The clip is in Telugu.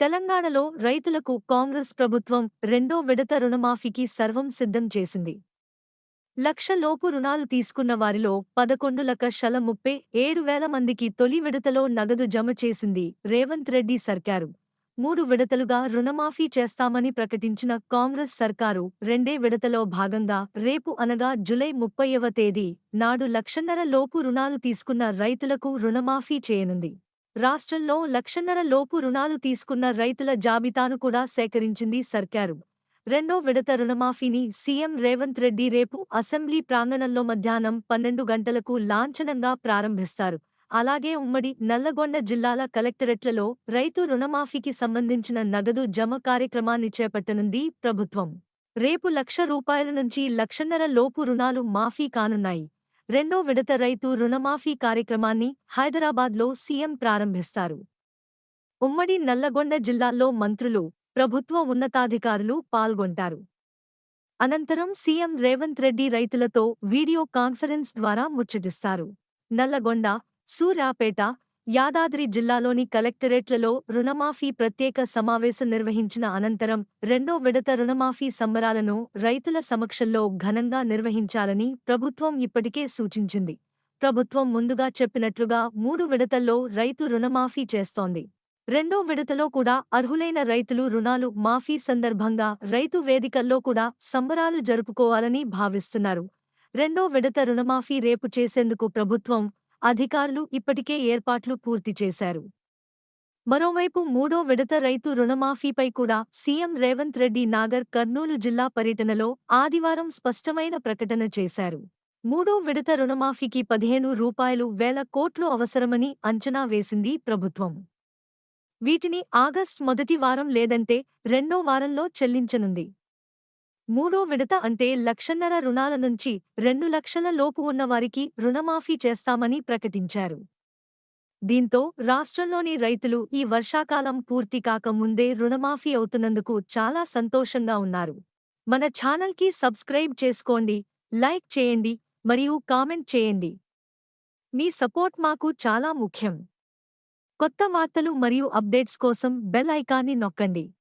తెలంగాణలో రైతులకు కాంగ్రెస్ ప్రభుత్వం రెండో విడత రుణమాఫీకి సర్వం సిద్ధం చేసింది. లక్ష లోపు రుణాలు తీసుకున్న వారిలో 11,37,000 మందికి తొలి విడతలో నగదు జమ చేసింది రేవంత్ రెడ్డి సర్కారు. 3 విడతలుగా రుణమాఫీ చేస్తామని ప్రకటించిన కాంగ్రెస్ సర్కారు రెండే విడతలో భాగంగా రేపు అనగా జూలై 30వ తేదీ నాడు 1,50,000 లోపు రుణాలు తీసుకున్న రైతులకు రుణమాఫీ చేయనుంది. రాష్ట్రంలో 1,50,000 లోపు రుణాలు తీసుకున్న రైతుల జాబితాను కూడా సేకరించింది సర్కారు. రెండో విడత రుణమాఫీని సీఎం రేవంత్ రెడ్డి రేపు అసెంబ్లీ ప్రాంగణంలో మధ్యాహ్నం 12 గంటలకు లాంఛనంగా ప్రారంభిస్తారు. అలాగే ఉమ్మడి నల్లగొండ జిల్లాల కలెక్టరేట్లలో రైతు రుణమాఫీకి సంబంధించిన నగదు జమ కార్యక్రమాన్ని చేపట్టనుంది ప్రభుత్వం. రేపు ₹1,00,000 నుంచి 1,50,000 లోపు రుణాలు మాఫీ కానున్నాయి. రెండో విడత రైతు రుణమాఫీ కార్యక్రమాన్ని హైదరాబాద్లో సీఎం ప్రారంభిస్తారు. ఉమ్మడి నల్లగొండ జిల్లాల్లో మంత్రులు, ప్రభుత్వ ఉన్నతాధికారులు పాల్గొంటారు. అనంతరం సీఎం రేవంత్ రెడ్డి రైతులతో వీడియో కాన్ఫరెన్స్ ద్వారా ముచ్చటిస్తారు. నల్లగొండ, సూర్యాపేట, యాదాద్రి జిల్లాలోని కలెక్టరేట్లలో రుణమాఫీ ప్రత్యేక సమావేశం నిర్వహించిన అనంతరం రెండో విడత రుణమాఫీ సంబరాలను రైతుల సమక్షంలో ఘనంగా నిర్వహించాలని ప్రభుత్వం ఇప్పటికే సూచించింది. ప్రభుత్వం ముందుగా చెప్పినట్లుగా 3 విడతల్లో రైతు రుణమాఫీ చేస్తోంది. రెండో విడతలో కూడా అర్హులైన రైతులు రుణాలు మాఫీ సందర్భంగా రైతు వేదికల్లో కూడా సంబరాలు జరుపుకోవాలని భావిస్తున్నారు. రెండో విడత రుణమాఫీ రేపు చేసేందుకు ప్రభుత్వం, అధికారులు ఇప్పటికే ఏర్పాట్లు పూర్తి చేశారు. మరోవైపు మూడో విడత రైతు రుణమాఫీపై కూడా సీఎం రేవంత్ రెడ్డి నాగర్ కర్నూలు జిల్లా పర్యటనలో ఆదివారం స్పష్టమైన ప్రకటన చేశారు. మూడో విడత రుణమాఫీకి ₹15,000 కోట్లు అవసరమని అంచనా వేసింది ప్రభుత్వం. వీటిని ఆగస్టు మొదటి వారం లేదంటే రెండో వారంలో చెల్లించనుంది. మూడో విడత అంటే 1,50,000 రుణాల నుంచి 2,00,000 లోపు ఉన్నవారికి రుణమాఫీ చేస్తామని ప్రకటించారు. దీంతో రాష్ట్రంలోని రైతులు ఈ వర్షాకాలం పూర్తి కాక ముందే రుణమాఫీ అవుతున్నందుకు చాలా సంతోషంగా ఉన్నారు. మన ఛానల్కి సబ్స్క్రైబ్ చేసుకోండి, లైక్ చేయండి మరియు కామెంట్ చేయండి. మీ సపోర్ట్ మాకు చాలా ముఖ్యం. కొత్త వార్తలు మరియు అప్డేట్స్ కోసం బెల్ ఐకాన్ని నొక్కండి.